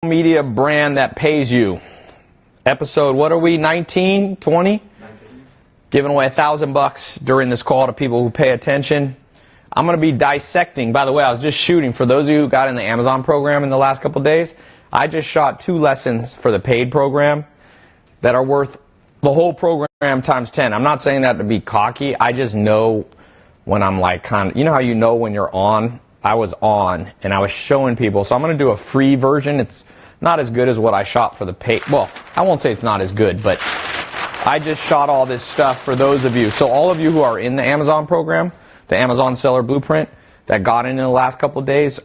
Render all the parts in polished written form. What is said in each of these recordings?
media brand that pays you. Episode, what are we, 19, 20? 19. Giving away $1,000 during this call to people who pay attention. I'm going to be dissecting. By the way, I was just shooting. For those of you who got in the Amazon program in the last couple of days, I just shot 2 lessons for the paid program that are worth the whole program times 10. I'm not saying that to be cocky. I just know when I'm like kind of, you know how you know when you're on? I was on, and I was showing people. So I'm going to do a free version. It's not as good as what I shot for the paid. Well, I won't say it's not as good, but I just shot all this stuff for those of you. So all of you who are in the Amazon program, the Amazon Seller Blueprint, that got in the last couple of days,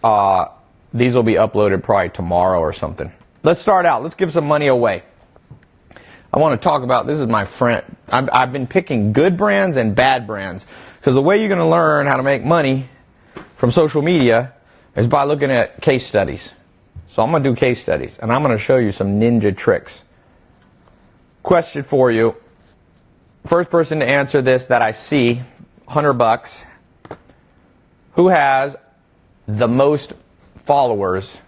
these will be uploaded probably tomorrow or something. Let's start out. Let's give some money away. I want to talk about, this is my friend. I've been picking good brands and bad brands, because the way you're going to learn how to make money from social media is by looking at case studies. So I'm going to do case studies, and I'm going to show you some ninja tricks. Question for you. First person to answer this that I see, $100. Who has the most followers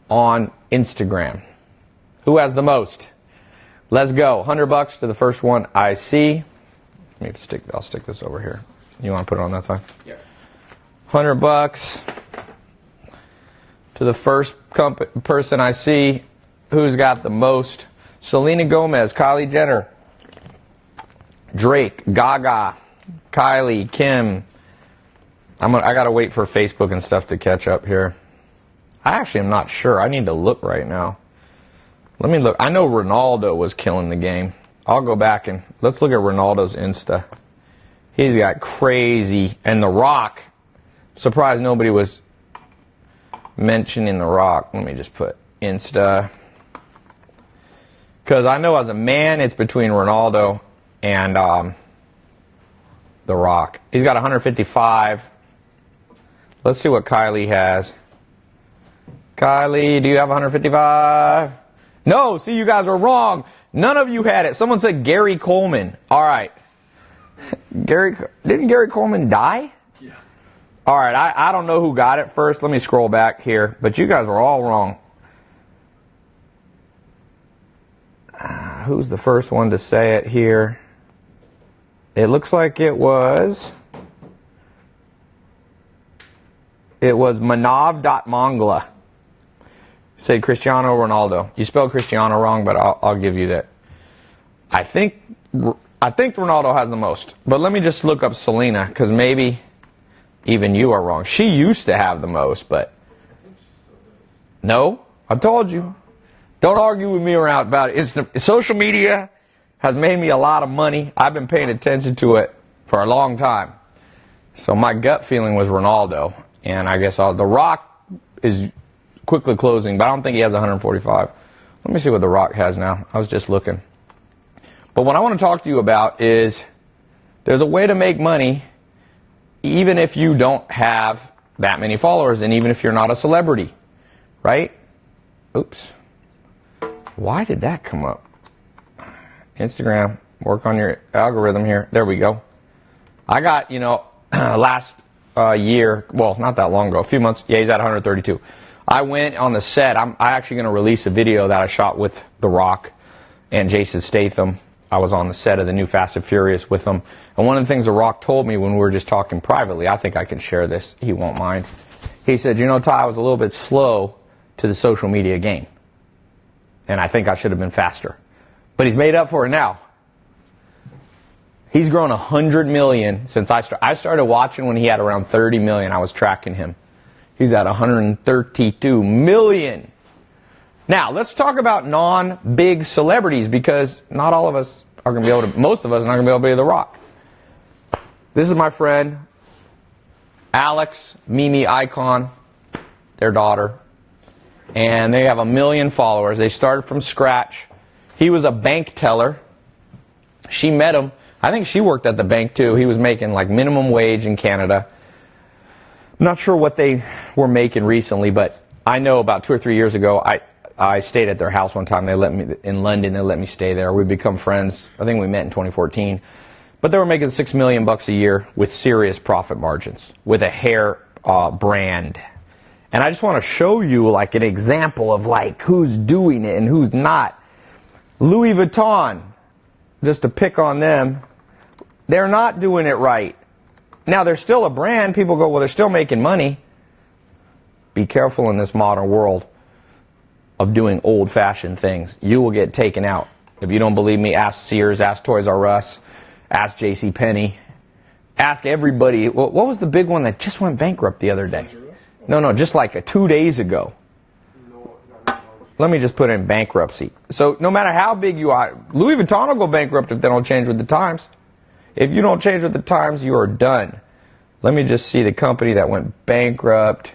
on Instagram? Who has the most? Let's go. $100 to the first one I see. I'll stick this over here. You want to put it on that side? Yeah. $100 to the first person I see. Who's got the most? Selena Gomez, Kylie Jenner, Drake, Gaga, Kylie, Kim. I gotta wait for Facebook and stuff to catch up here. I actually am not sure. I need to look right now. Let me look. I know Ronaldo was killing the game. I'll go back and let's look at Ronaldo's Insta. He's got crazy. And The Rock. Surprised nobody was mentioning The Rock. Let me just put Insta. Because I know as a man, it's between Ronaldo and The Rock. He's got 155. Let's see what Kylie has. Kylie, do you have 155? No, see, you guys were wrong. None of you had it. Someone said Gary Coleman. All right. Didn't Gary Coleman die? Yeah. All right, I don't know who got it first. Let me scroll back here. But you guys were all wrong. Who's the first one to say it here? It looks like it was Manav.Mangala. Say Cristiano Ronaldo. You spelled Cristiano wrong, but I'll give you that. I think Ronaldo has the most. But let me just look up Selena, because maybe even you are wrong. She used to have the most, but no, I told you. Don't argue with me around about it. Social media has made me a lot of money. I've been paying attention to it for a long time. So my gut feeling was Ronaldo. And I guess The Rock is quickly closing, but I don't think he has 145. Let me see what The Rock has now. I was just looking. But what I want to talk to you about is there's a way to make money even if you don't have that many followers and even if you're not a celebrity, right? Oops. Why did that come up? Instagram, work on your algorithm here. There we go. I got, last year, well, not that long ago, a few months. Yeah, he's at 132. I went on the set. I'm actually going to release a video that I shot with The Rock and Jason Statham. I was on the set of the new Fast and Furious with them. And one of the things The Rock told me when we were just talking privately, I think I can share this, he won't mind. He said, Ty, I was a little bit slow to the social media game. And I think I should have been faster. But he's made up for it now. He's grown 100 million since I started watching when he had around 30 million. I was tracking him. He's at 132 million. Now, let's talk about non-big celebrities, because not all of us are going to be able to, most of us are not going to be able to be The Rock. This is my friend, Alex, Mimi Icon, their daughter. And they have 1 million followers. They started from scratch. He was a bank teller. She met him. I think she worked at the bank too. He was making like minimum wage in Canada. I'm not sure what they were making recently, but I know about 2 or 3 years ago, I stayed at their house one time. They let me in London. They let me stay there. We become friends. I think we met in 2014. But they were making $6 million a year with serious profit margins, with a hair brand. And I just want to show you like an example of like who's doing it and who's not. Louis Vuitton, just to pick on them, they're not doing it right. Now, they're still a brand. People go, well, they're still making money. Be careful in this modern world of doing old-fashioned things. You will get taken out. If you don't believe me, ask Sears, ask Toys R Us, ask JCPenney, ask everybody. What was the big one that just went bankrupt the other day? No, just like 2 days ago. Let me just put in bankruptcy. So no matter how big you are, Louis Vuitton will go bankrupt if they don't change with the times. If you don't change with the times, you are done. Let me just see the company that went bankrupt.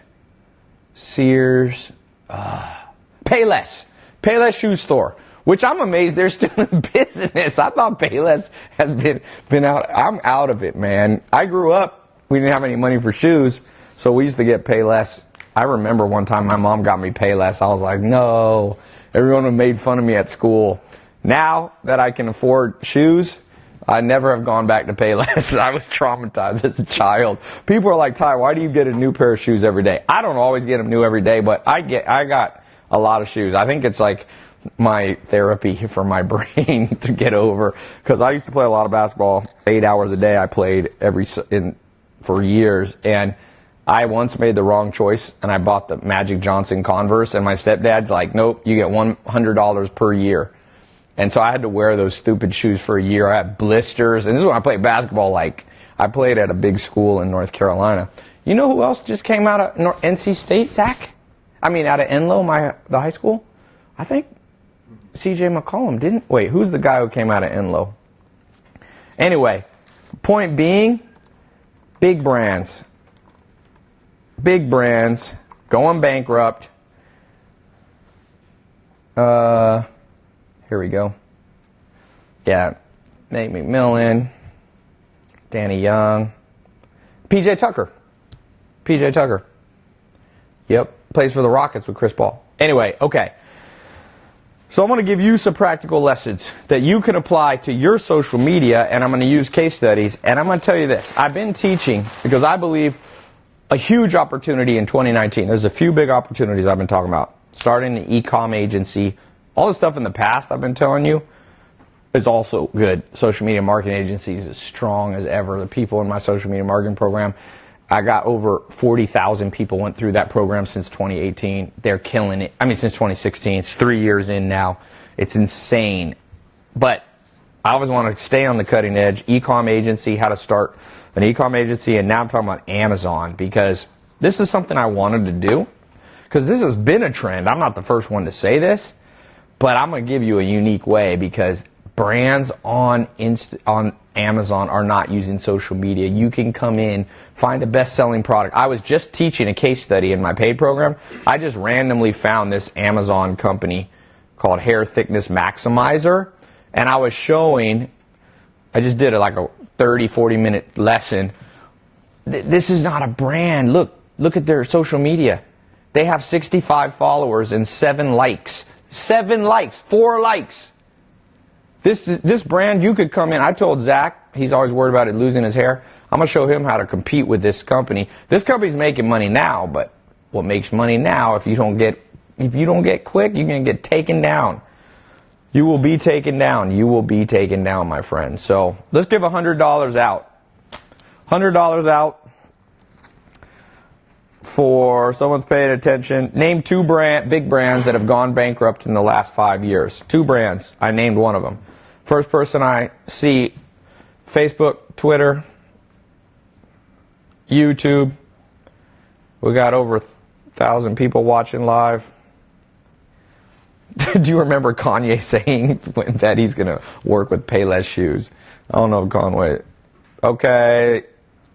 Sears. Payless. Payless shoe store. Which I'm amazed they're still in business. I thought Payless has been out. I'm out of it, man. I grew up, we didn't have any money for shoes, so we used to get Payless. I remember one time my mom got me Payless. I was like, no. Everyone made fun of me at school. Now that I can afford shoes, I never have gone back to Payless. I was traumatized as a child. People are like, Ty, why do you get a new pair of shoes every day? I don't always get them new every day, but I got a lot of shoes. I think it's like my therapy for my brain to get over. Because I used to play a lot of basketball. 8 hours a day I played for years. And I once made the wrong choice, and I bought the Magic Johnson Converse, and my stepdad's like, nope, you get $100 per year. And so I had to wear those stupid shoes for a year. I had blisters. And this is when I played basketball. Like, I played at a big school in North Carolina. You know who else just came out of NC State, Zach? I mean, out of Enloe, the high school? I think C.J. McCollum didn't. Wait, who's the guy who came out of Enloe? Anyway, point being, big brands. Big brands going bankrupt. Here we go. Yeah, Nate McMillan, Danny Young, PJ Tucker. Yep, plays for the Rockets with Chris Paul. Anyway, okay. So I'm going to give you some practical lessons that you can apply to your social media, and I'm going to use case studies. And I'm going to tell you this. I've been teaching because I believe a huge opportunity in 2019. There's a few big opportunities I've been talking about. Starting an e-com agency. All the stuff in the past I've been telling you is also good. Social media marketing agencies as strong as ever. The people in my social media marketing program, I got over 40,000 people went through that program since 2018. They're killing it. I mean, since 2016. It's 3 years in now. It's insane. But I always want to stay on the cutting edge. E-com agency, how to start an e-com agency. And now I'm talking about Amazon because this is something I wanted to do. Because this has been a trend. I'm not the first one to say this. But I'm going to give you a unique way because brands on Amazon are not using social media. You can come in, find a best-selling product. I was just teaching a case study in my paid program. I just randomly found this Amazon company called Hair Thickness Maximizer. And I was showing, I just did like a 30, 40-minute lesson. This is not a brand. Look at their social media. They have 65 followers and 7 likes. 7 likes, 4 likes. This brand, you could come in. I told Zach, he's always worried about it losing his hair. I'm going to show him how to compete with this company. This company's making money now, but what makes money now, if you don't get quick, you're going to get taken down. You will be taken down. You will be taken down, my friend. So let's give $100 out. $100 out. For someone's paying attention. Name 2 big brands that have gone bankrupt in the last 5 years. 2 brands. I named one of them. First person I see, Facebook, Twitter, YouTube. We got over 1,000 people watching live. Do you remember Kanye saying that he's going to work with Payless shoes? I don't know, Conway. Okay.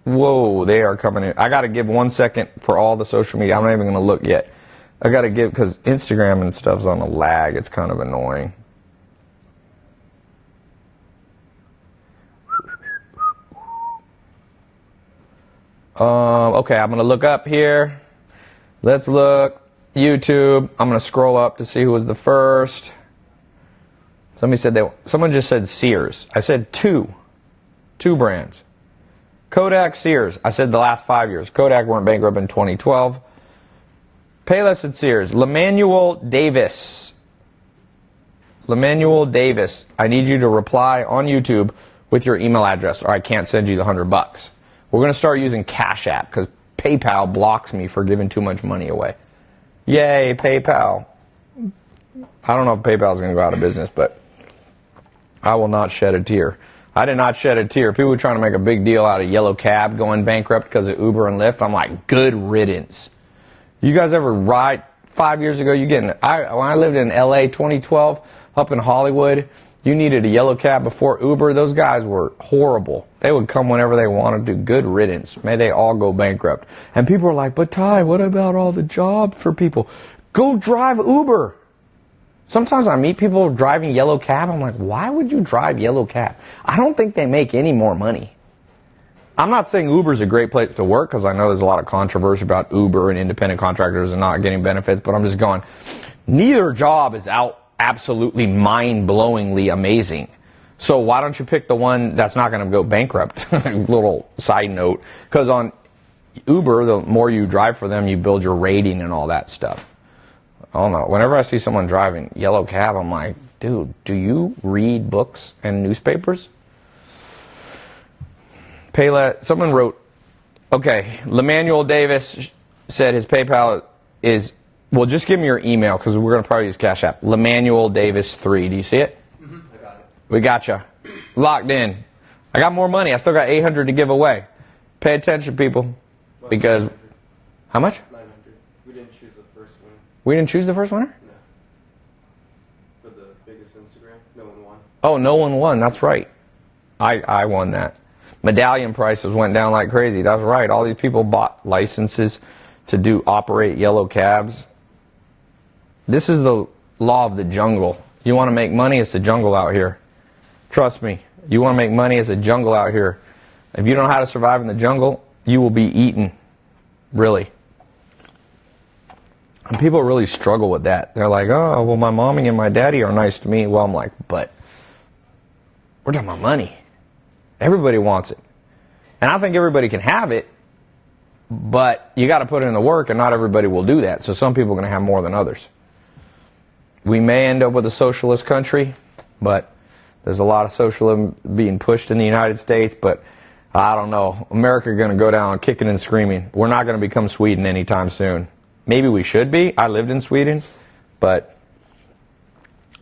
Whoa, they are coming in. I got to give 1 second for all the social media. I'm not even going to look yet. I got to give, because Instagram and stuff's on a lag. It's kind of annoying. Okay, I'm going to look up here. Let's look. YouTube. I'm going to scroll up to see who was the first. Someone just said Sears. I said 2 brands. Kodak, Sears. I said the last 5 years. Kodak went bankrupt in 2012. Payless and Sears. Lemanuel Davis. Lemanuel Davis. I need you to reply on YouTube with your email address or I can't send you the $100. We're going to start using Cash App because PayPal blocks me for giving too much money away. Yay, PayPal. I don't know if PayPal is going to go out of business, but I will not shed a tear. I did not shed a tear. People were trying to make a big deal out of Yellow Cab going bankrupt because of Uber and Lyft. I'm like, good riddance. You guys ever ride? 5 years ago, when I lived in LA 2012, up in Hollywood, you needed a Yellow Cab before Uber. Those guys were horrible. They would come whenever they wanted to. Good riddance. May they all go bankrupt. And people are like, but Ty, what about all the jobs for people? Go drive Uber. Sometimes I meet people driving Yellow Cab. I'm like, why would you drive Yellow Cab? I don't think they make any more money. I'm not saying Uber's a great place to work because I know there's a lot of controversy about Uber and independent contractors and not getting benefits, but I'm just going, neither job is absolutely mind-blowingly amazing. So why don't you pick the one that's not going to go bankrupt? Little side note. Because on Uber, the more you drive for them, you build your rating and all that stuff. I don't know. Whenever I see someone driving Yellow Cab, I'm like, dude, do you read books and newspapers? Someone wrote, okay, Lemanuel Davis said his PayPal is, well, just give me your email because we're going to probably use Cash App. Lemanuel Davis 3. Do you see it? Mm-hmm. I got it. We got you. Locked in. I got more money. I still got 800 to give away. Pay attention, people. Because, 900. How much? 900. We didn't choose the first winner. We didn't choose the first winner? No. For the biggest Instagram, no one won. Oh, no one won. That's right. I won that. Medallion prices went down like crazy. That's right. All these people bought licenses to operate Yellow Cabs. This is the law of the jungle. You want to make money, it's the jungle out here. Trust me. You want to make money, it's a jungle out here. If you don't know how to survive in the jungle, you will be eaten. Really. And people really struggle with that. They're like, oh, well, my mommy and my daddy are nice to me. Well, I'm like, but we're talking about money. Everybody wants it. And I think everybody can have it, but you got to put in the work, and not everybody will do that. So some people are going to have more than others. We may end up with a socialist country, but there's a lot of socialism being pushed in the United States, but I don't know. America is going to go down kicking and screaming. We're not going to become Sweden anytime soon. Maybe we should be. I lived in Sweden, but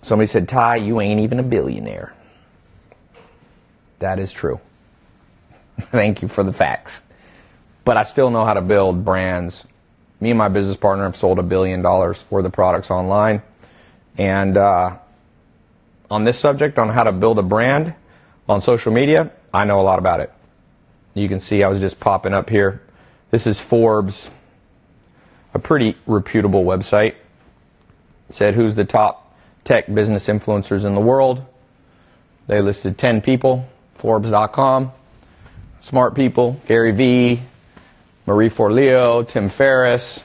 somebody said, Ty, you ain't even a billionaire. That is true. Thank you for the facts. But I still know how to build brands. Me and my business partner have sold $1 billion worth of products online. And on this subject, on how to build a brand on social media, I know a lot about it. You can see I was just popping up here. This is Forbes, a pretty reputable website. It said who's the top tech business influencers in the world. They listed 10 people. Forbes.com, smart people, Gary Vee, Marie Forleo, Tim Ferriss.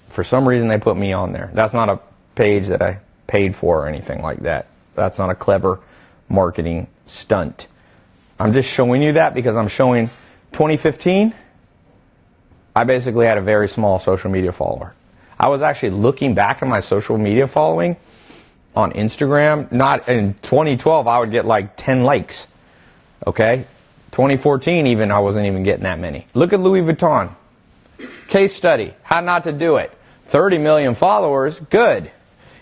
For some reason, they put me on there. That's not a page that I paid for or anything like that. That's not a clever marketing stunt. I'm just showing you that because I'm showing 2015, I basically had a very small social media follower. I was actually looking back at my social media following on Instagram. Not in 2012, I would get like 10 likes. Okay, 2014 even, I wasn't even getting that many. Look at Louis Vuitton. Case study, how not to do it. 30 million followers, good.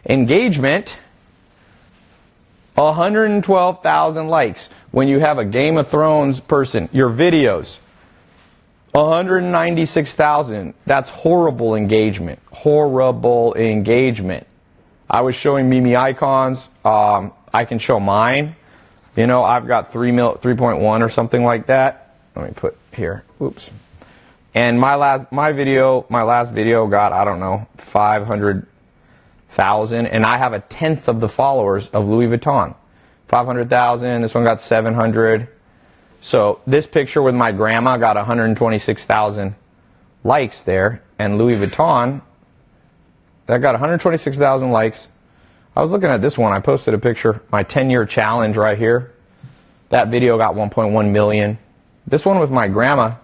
Engagement, 112,000 likes. When you have a Game of Thrones person, your videos, 196,000. That's horrible engagement. Horrible engagement. I was showing Mimi icons. I can show mine. You know, I've got 3.1 or something like that. Let me put here. Oops. And my last video got, I don't know, 500,000, and I have a tenth of the followers of Louis Vuitton. 500,000. This one got 700. So this picture with my grandma got 126,000 likes there, and Louis Vuitton, that got 126,000 likes. I was looking at this one. I posted a picture, my 10-year challenge right here. That video got 1.1 million. This one with my grandma,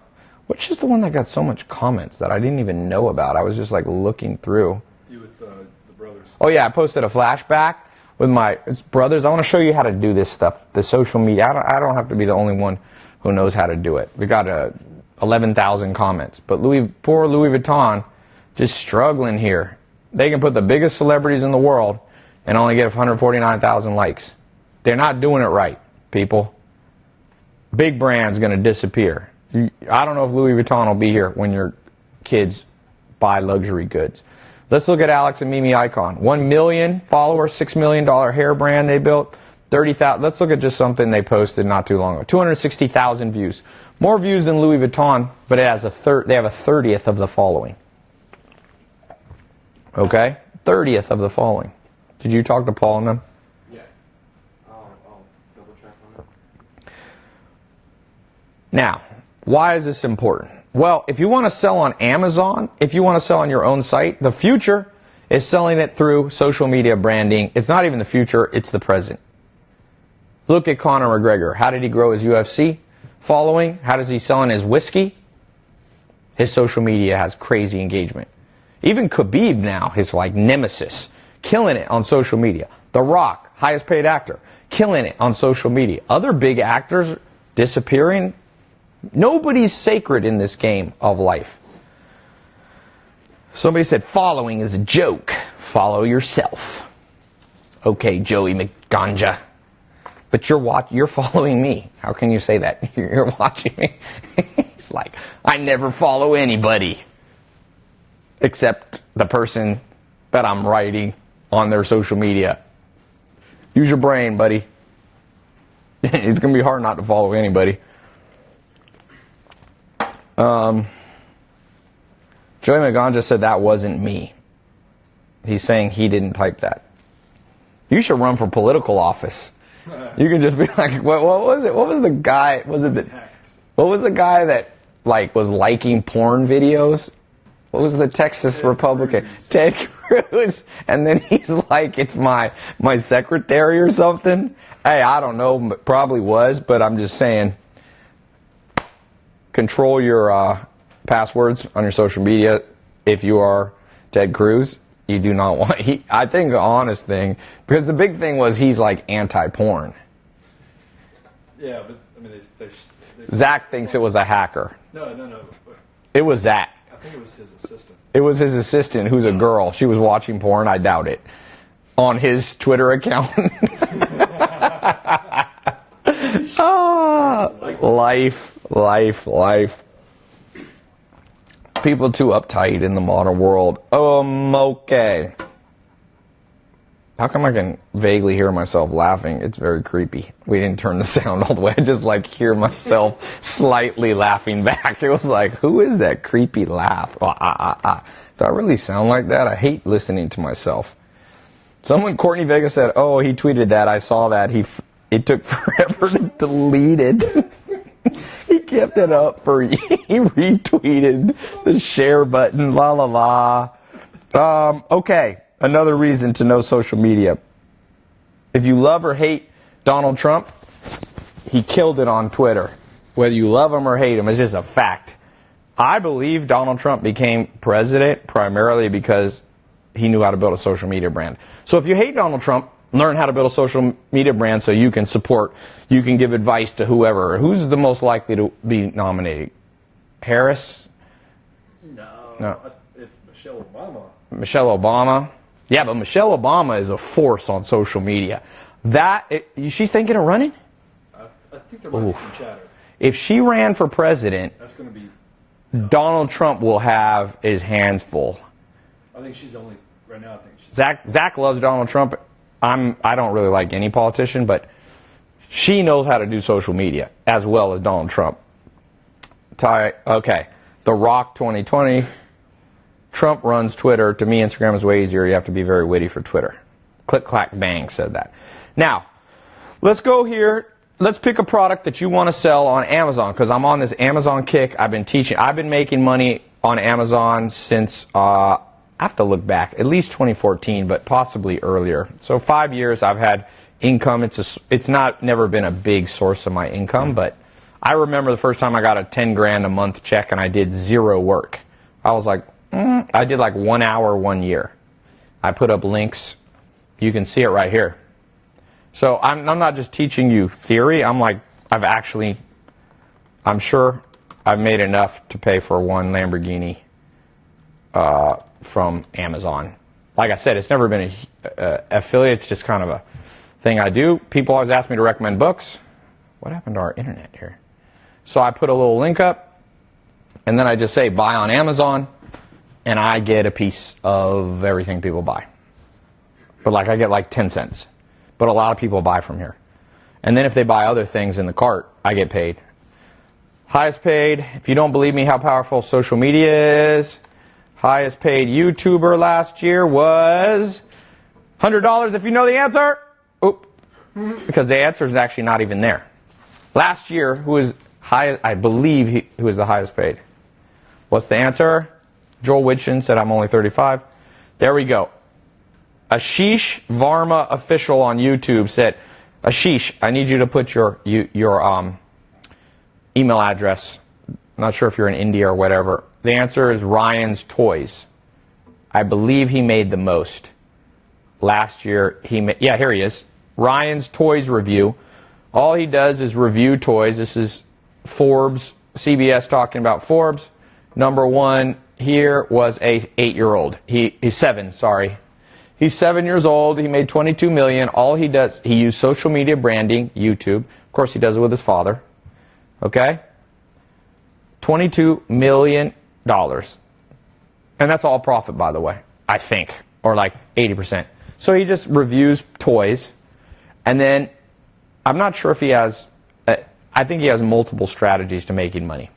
Which is the one that got so much comments that I didn't even know about? I was just like looking through. You with the brothers. Oh yeah, I posted a flashback with my brothers. I want to show you how to do this stuff. The social media. I don't have to be the only one who knows how to do it. We got 11,000 comments, but poor Louis Vuitton, just struggling here. They can put the biggest celebrities in the world and only get 149,000 likes. They're not doing it right, people. Big brand's going to disappear. I don't know if Louis Vuitton will be here when your kids buy luxury goods. Let's look at Alex and Mimi Icon. 1 million followers, $6 million hair brand they built. 30,000. Let's look at just something they posted not too long ago. 260,000 views. More views than Louis Vuitton, but it has they have a 30th of the following. Okay? 30th of the following. Did you talk to Paul and them? Yeah. I'll double check on it. Now, why is this important? Well, if you want to sell on Amazon, if you want to sell on your own site, the future is selling it through social media branding. It's not even the future, it's the present. Look at Conor McGregor. How did he grow his UFC following? How does he sell his whiskey? His social media has crazy engagement. Even Khabib now, his like nemesis, killing it on social media. The Rock, highest paid actor, killing it on social media. Other big actors disappearing. Nobody's sacred in this game of life. Somebody said following is a joke. Follow yourself. Okay, Joey McGanja. But you're following me. How can you say that? You're watching me. It's like, I never follow anybody except the person that I'm writing on their social media. Use your brain, buddy. It's going to be hard not to follow anybody. Joey McGanja said that wasn't me. He's saying he didn't type that. You should run for political office. You can just be like, what was it? What was the guy? What was the guy that like was liking porn videos? What was the Texas Republican? Ted Cruz. And then he's like, it's my secretary or something. Hey, I don't know. Probably was, but I'm just saying. Control your passwords on your social media. If you are Ted Cruz, you do not want. I think the honest thing, because the big thing was he's like anti-porn. Yeah, but I mean, they Zach thinks it was a hacker. No. It was Zach. I think it was his assistant. It was his assistant, who's a girl. She was watching porn. I doubt it. On his Twitter account. Life. People too uptight in the modern world. Okay. How come I can vaguely hear myself laughing? It's very creepy. We didn't turn the sound all the way. I just like hear myself slightly laughing back. It was like, who is that creepy laugh? Do I really sound like that? I hate listening to myself. Courtney Vega said, oh, he tweeted that. I saw that. It took forever to delete it. He kept it up he retweeted the share button, okay, another reason to know social media. If you love or hate Donald Trump, he killed it on Twitter. Whether you love him or hate him, it's just a fact. I believe Donald Trump became president primarily because he knew how to build a social media brand. So if you hate Donald Trump, learn how to build a social media brand so you can you can give advice to whoever. Who's the most likely to be nominated? Harris? No. If Michelle Obama. Michelle Obama? Yeah, but Michelle Obama is a force on social media. She's thinking of running? I think there might be some chatter. If she ran for president, that's going to be. Donald Trump will have his hands full. I think she's the only right now. I think she's Zach loves Donald Trump. I don't really like any politician, but she knows how to do social media as well as Donald Trump. Okay. The Rock 2020. Trump runs Twitter. To me, Instagram is way easier. You have to be very witty for Twitter. Click, clack, bang said that. Now, let's go here. Let's pick a product that you want to sell on Amazon, because I'm on this Amazon kick. I've been making money on Amazon since, I have to look back, at least 2014, but possibly earlier. So 5 years I've had income. It's never been a big source of my income, but I remember the first time I got a 10 grand a month check and I did zero work. I was like, I did like 1 hour 1 year. I put up links. You can see it right here. So I'm not just teaching you theory. I'm sure I've made enough to pay for one Lamborghini from Amazon. Like I said, it's never been a affiliate. It's just kind of a thing I do. People always ask me to recommend books. What happened to our internet here? So I put a little link up, and then I just say buy on Amazon, and I get a piece of everything people buy. But like I get like 10 cents. But a lot of people buy from here. And then if they buy other things in the cart, I get paid. Highest paid, if you don't believe me how powerful social media is, highest paid YouTuber last year was $100 if you know the answer. Oop. Because the answer is actually not even there. Last year, who was highest? I believe who was the highest paid. What's the answer? Joel Widgeon said I'm only 35. There we go. Ashish Varma official on YouTube said, Ashish, I need you to put your email address. I'm not sure if you're in India or whatever. The answer is Ryan's Toys. I believe he made the most. Last year, yeah, here he is. Ryan's Toys Review. All he does is review toys. This is Forbes, CBS talking about Forbes. Number one here was a 8-year-old. He's 7, sorry. He's 7 years old. He made $22 million. All he does, he used social media branding, YouTube. Of course, he does it with his father. Okay? $22 million. And that's all profit, by the way, I think, or like 80%. So he just reviews toys, and then I'm not sure if he has, I think he has multiple strategies to making money.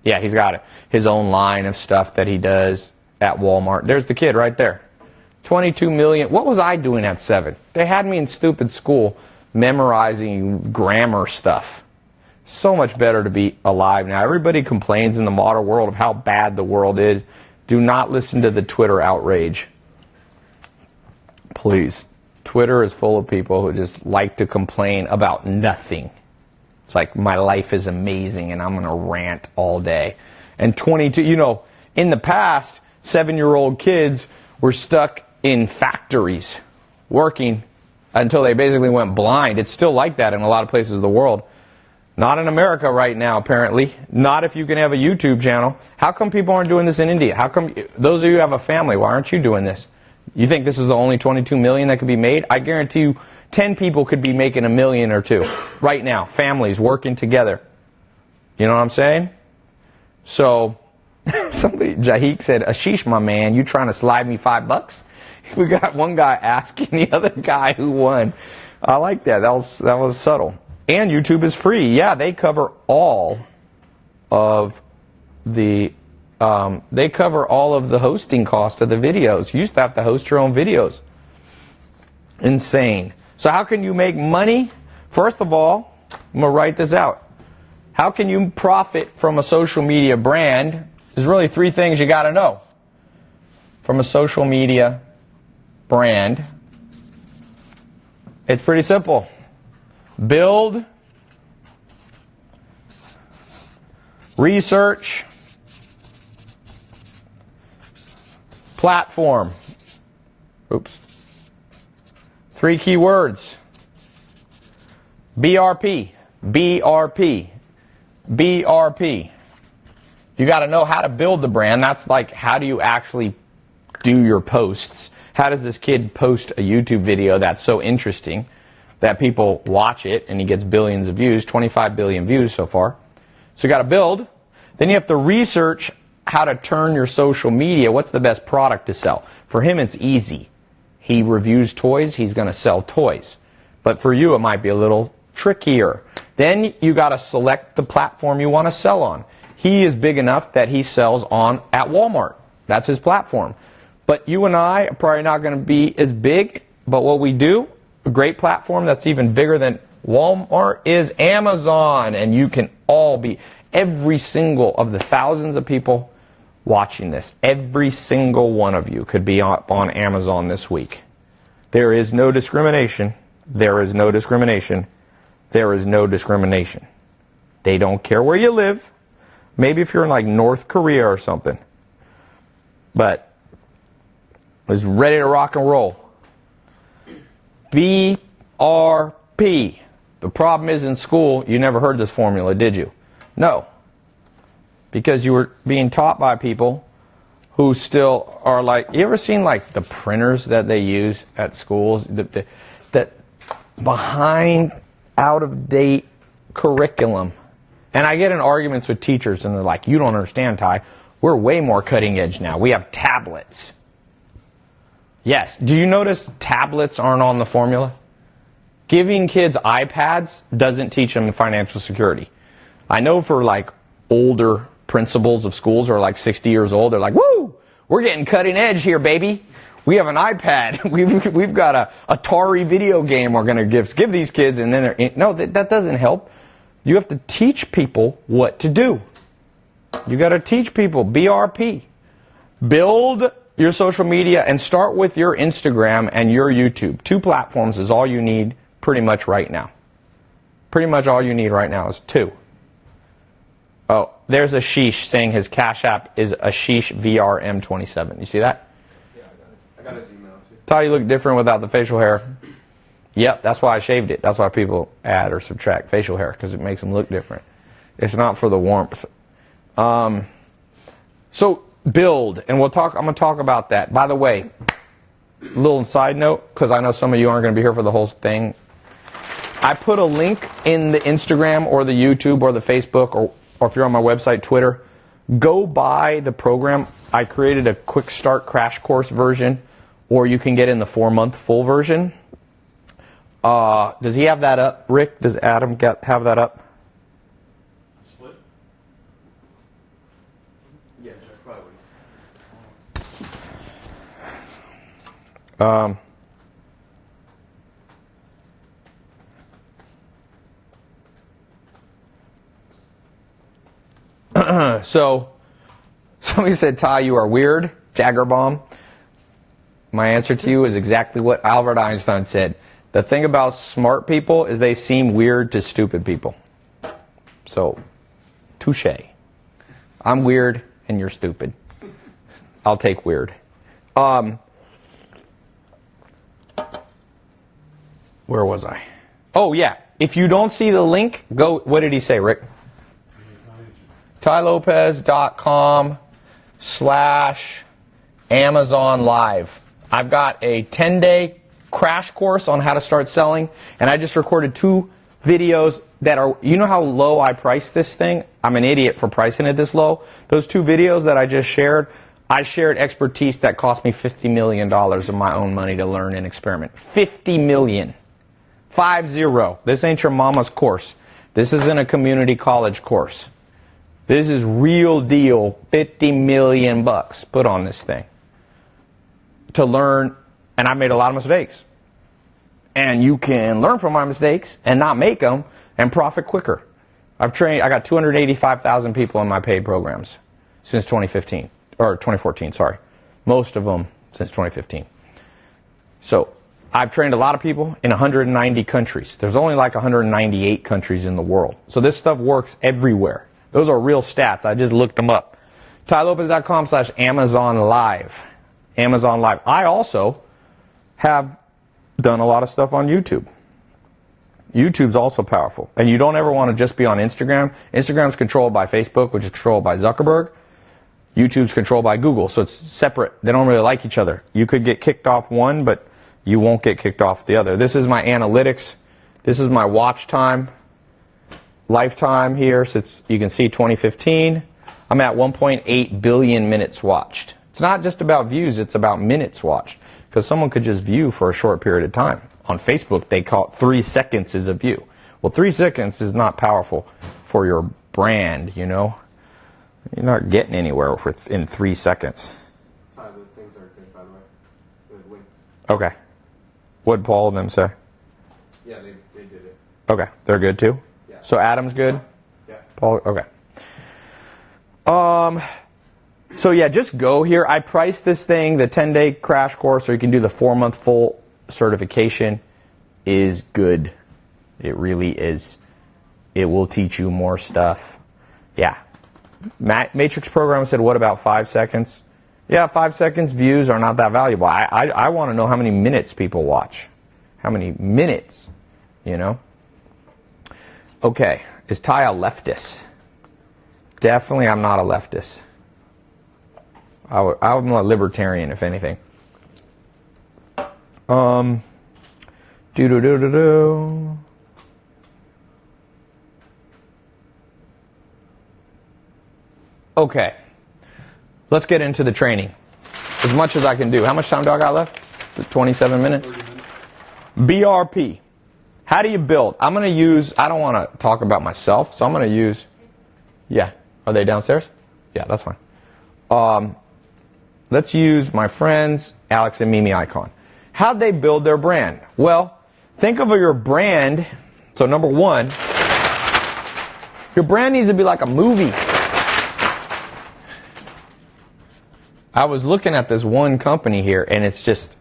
Yeah, he's got it. His own line of stuff that he does at Walmart. There's the kid right there. 22 million. What was I doing at 7? They had me in stupid school memorizing grammar stuff. So much better to be alive now. Everybody complains in the modern world of how bad the world is. Do not listen to the Twitter outrage. Please. Twitter is full of people who just like to complain about nothing. It's like, my life is amazing and I'm going to rant all day. And 22, you know, in the past, 7-year-old kids were stuck in factories working until they basically went blind. It's still like that in a lot of places of the world. Not in America right now, apparently. Not if you can have a YouTube channel. How come people aren't doing this in India? How come those of you who have a family, why aren't you doing this? You think this is the only 22 million that could be made? I guarantee you 10 people could be making $1 million or $2 million right now. Families working together. You know what I'm saying? So, somebody, Jahik said, Ashish, my man, you trying to slide me $5? We got one guy asking the other guy who won. I like that. That was subtle. And YouTube is free. Yeah, they cover all of the hosting cost of the videos. You used to have to host your own videos. Insane. So how can you make money? First of all, I'm going to write this out. How can you profit from a social media brand? There's really 3 things you got to know. From a social media brand, it's pretty simple. Build, research, platform. Oops. 3 key words. BRP, BRP, BRP. You got to know how to build the brand. That's like, how do you actually do your posts? How does this kid post a YouTube video that's so interesting that people watch it and he gets billions of views, 25 billion views so far? So you got to build. Then you have to research how to turn your social media. What's the best product to sell? For him, it's easy. He reviews toys. He's going to sell toys. But for you, it might be a little trickier. Then you got to select the platform you want to sell on. He is big enough that he sells on at Walmart. That's his platform. But you and I are probably not going to be as big. But what we do, a great platform that's even bigger than Walmart, is Amazon. And you can all be, every single of the thousands of people watching this, every single one of you could be up on Amazon this week. There is no discrimination. There is no discrimination. There is no discrimination. They don't care where you live. Maybe if you're in like North Korea or something. But was ready to rock and roll. BRP. The problem is in school, you never heard this formula, did you? No. Because you were being taught by people who still are like, you ever seen like the printers that they use at schools? That behind, out of date curriculum. And I get in arguments with teachers and they're like, you don't understand, Ty. We're way more cutting edge now. We have tablets. Yes. Do you notice tablets aren't on the formula? Giving kids iPads doesn't teach them financial security. I know for like older principals of schools who are like 60 years old, they're like, woo, we're getting cutting edge here, baby. We have an iPad. We've got a Atari video game we're going to give these kids. And then no, that doesn't help. You have to teach people what to do. You got to teach people BRP. Build your social media and start with your Instagram and your YouTube. 2 platforms is all you need pretty much right now. Pretty much all you need right now is 2. Oh, there's Ashish saying his Cash App is Ashish VRM27. You see that? Yeah, I got his email too. That's how you look different without the facial hair. Yep, that's why I shaved it. That's why people add or subtract facial hair, because it makes them look different. It's not for the warmth. So build, and I'm going to talk about that. By the way, little side note, because I know some of you aren't going to be here for the whole thing. I put a link in the Instagram or the YouTube or the Facebook, or if you're on my website, Twitter. Go buy the program. I created a quick start crash course version, or you can get in the 4-month full version. Does he have that up? Rick, does Adam have that up? Split? Yeah, probably. So, somebody said, Ty, you are weird, Jagger Bomb. My answer to you is exactly what Albert Einstein said. The thing about smart people is they seem weird to stupid people. So, touche. I'm weird and you're stupid. I'll take weird. Where was I? Oh, yeah. If you don't see the link, go. What did he say, Rick? TyLopez.com/Amazon Live. I've got a 10-day crash course on how to start selling, and I just recorded 2 videos that are, you know how low I price this thing? I'm an idiot for pricing it this low. Those 2 videos that I just shared, I shared expertise that cost me $50 million of my own money to learn and experiment. $50 million. 50. This ain't your mama's course. This isn't a community college course. This is real deal, $50 million put on this thing to learn, and I made a lot of mistakes. And you can learn from my mistakes and not make them and profit quicker. I got 285,000 people in my paid programs since 2015, or 2014, sorry. Most of them since 2015. So I've trained a lot of people in 190 countries. There's only like 198 countries in the world. So this stuff works everywhere. Those are real stats. I just looked them up. TyLopez.com/Amazon Live. Amazon Live. I also have done a lot of stuff on YouTube. YouTube's also powerful. And you don't ever want to just be on Instagram. Instagram's controlled by Facebook, which is controlled by Zuckerberg. YouTube's controlled by Google, so it's separate. They don't really like each other. You could get kicked off one, but you won't get kicked off the other. This is my analytics. This is my watch time. Lifetime here, since you can see 2015. I'm at 1.8 billion minutes watched. It's not just about views, it's about minutes watched. Because someone could just view for a short period of time. On Facebook, they call it 3 seconds is a view. Well, 3 seconds is not powerful for your brand, you know. You're not getting anywhere in 3 seconds. Ty, the things are good, by the way. The links. Okay. What'd Paul and them say? Yeah, they did it. Okay, they're good too? Yeah. So Adam's good? Yeah. Paul, okay. So yeah, just go here. I priced this thing, the 10-day crash course, or you can do the 4-month full certification, is good. It really is. it will teach you more stuff. Yeah. Matrix program said, what about 5 seconds? Yeah, 5 seconds views are not that valuable. I want to know how many minutes people watch. How many minutes, you know? Okay, is Ty a leftist? Definitely I'm not a leftist. I'm a libertarian, if anything. Do-do-do-do-do. Okay, let's get into the training. As much as I can do. How much time do I got left? 27 minutes? 30 minutes. BRP. How do you build? I'm going to use, I don't want to talk about myself, so I'm going to use, yeah. Are they downstairs? Yeah, that's fine. Let's use my friends, Alex and Mimi Icon. How'd they build their brand? Well, think of your brand. So number one, your brand needs to be like a movie. I was looking at this one company here, and it's just,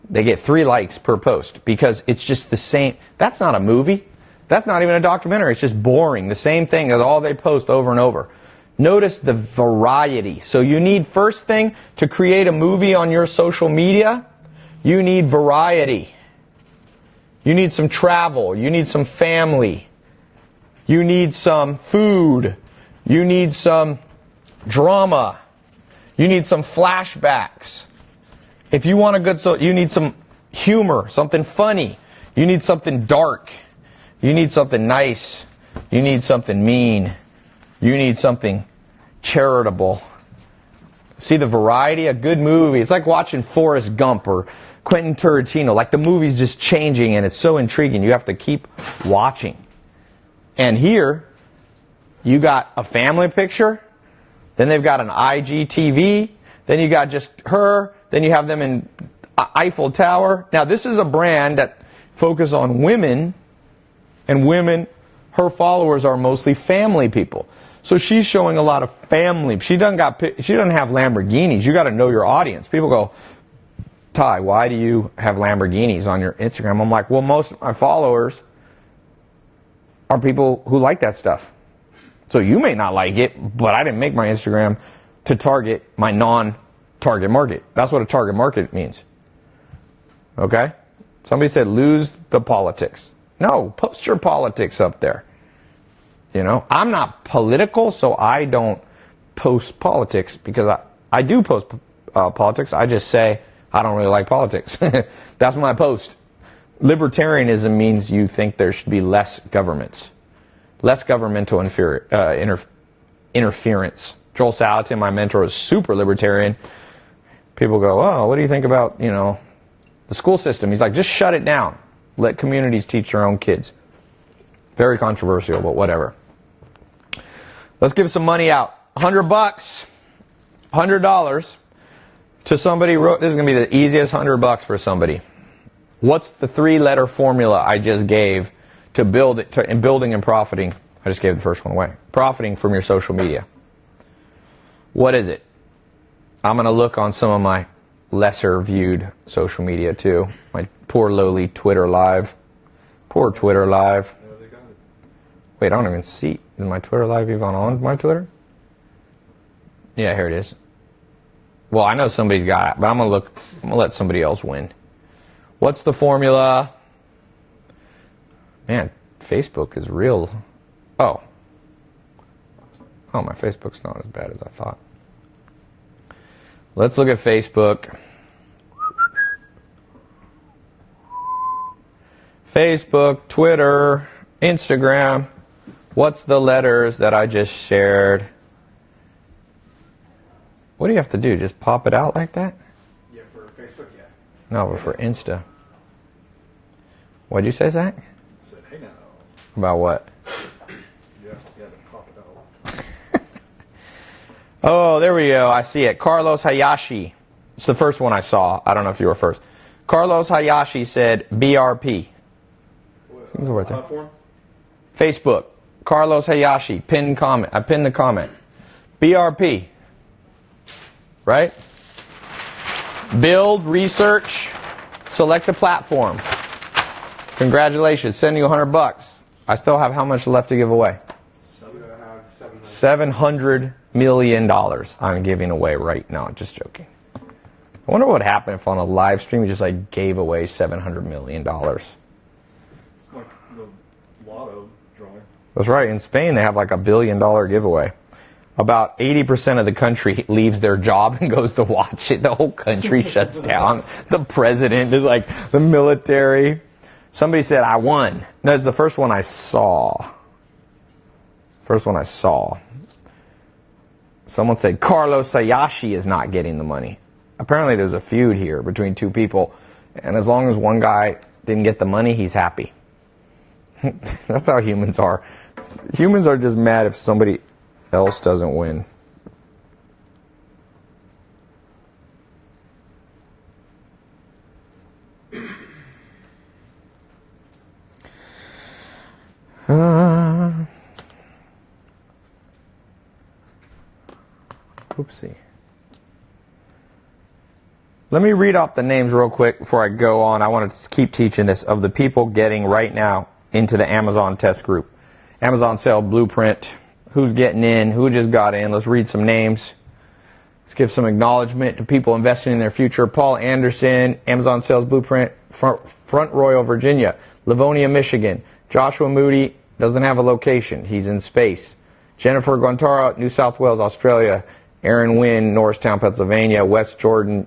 they get 3 likes per post because it's just the same. That's not a movie. That's not even a documentary. It's just boring. The same thing as all they post over and over. Notice the variety. So you need, first thing, to create a movie on your social media, you need variety. You need some travel. You need some family. You need some food. You need some drama. You need some flashbacks. If you want a good, you need some humor, something funny. You need something dark. You need something nice. You need something mean. You need something charitable. See the variety? A good movie. It's like watching Forrest Gump or Quentin Tarantino. Like the movie's just changing and it's so intriguing. You have to keep watching. And here, you got a family picture. Then they've got an IGTV. Then you got just her. Then you have them in Eiffel Tower. Now this is a brand that focuses on women. And women, her followers are mostly family people. So she's showing a lot of family. She doesn't have Lamborghinis. You got to know your audience. People go, Ty, why do you have Lamborghinis on your Instagram? I'm like, well, most of my followers are people who like that stuff. So you may not like it, but I didn't make my Instagram to target my non-target market. That's what a target market means. Okay? Somebody said lose the politics. No, post your politics up there. You know, I'm not political, so I don't post politics because I do post politics. I just say I don't really like politics. That's my post. Libertarianism means you think there should be less governments. Less governmental interference. Joel Salatin, my mentor, is super libertarian. People go, oh, what do you think about, you know, the school system? He's like, just shut it down. Let communities teach their own kids. Very controversial, but whatever. Let's give some money out. $100, $100 to somebody. This is going to be the easiest $100 for somebody. What's the 3-letter formula I just gave to build it, in building and profiting? I just gave the first one away. Profiting from your social media. What is it? I'm going to look on some of my lesser viewed social media too. My poor lowly Twitter Live. Poor Twitter Live. No, they got it. Wait, I don't even see. Is my Twitter Live even on my Twitter? Yeah, here it is. Well, I know somebody's got it, but I'm going to let somebody else win. What's the formula? Man, Facebook is real. Oh, my Facebook's not as bad as I thought. Let's look at Facebook. Facebook, Twitter, Instagram. What's the letters that I just shared? What do you have to do? Just pop it out like that? Yeah, for Facebook, yeah. No, but for Insta. What'd you say, Zach? I said, hey now. About what? You have to pop it out. Oh, there we go. I see it. Carlos Hayashi. It's the first one I saw. I don't know if you were first. Carlos Hayashi said BRP. What, Go right there. platform? Facebook. Carlos Hayashi. Pinned comment. I pinned the comment. BRP. Right? Build, research, select a platform. Congratulations. Send you $100. I still have how much left to give away? You have $700 $700 million I'm giving away right now. Just joking. I wonder what would happen if on a live stream you just like gave away $700 million. It's like the lotto drawing. That's right. In Spain, they have like $1 billion giveaway. About 80% of the country leaves their job and goes to watch it. The whole country shuts down. The president is like, the military. Somebody said, I won. No, it's the first one I saw. First one I saw. Someone said, Carlos Ayashi is not getting the money. Apparently there's a feud here between two people. And as long as one guy didn't get the money, he's happy. That's how humans are. Humans are just mad if somebody else doesn't win. Oopsie. Let me read off the names real quick before I go on. I want to keep teaching this of the people getting right now into the Amazon test group. Amazon Sale Blueprint. Who's getting in? Who just got in? Let's read some names. Let's give some acknowledgement to people investing in their future. Paul Anderson, Amazon Sales Blueprint, Front Royal, Virginia. Livonia, Michigan. Joshua Moody doesn't have a location. He's in space. Jennifer Guantara, New South Wales, Australia. Aaron Wynn, Norristown, Pennsylvania. West Jordan,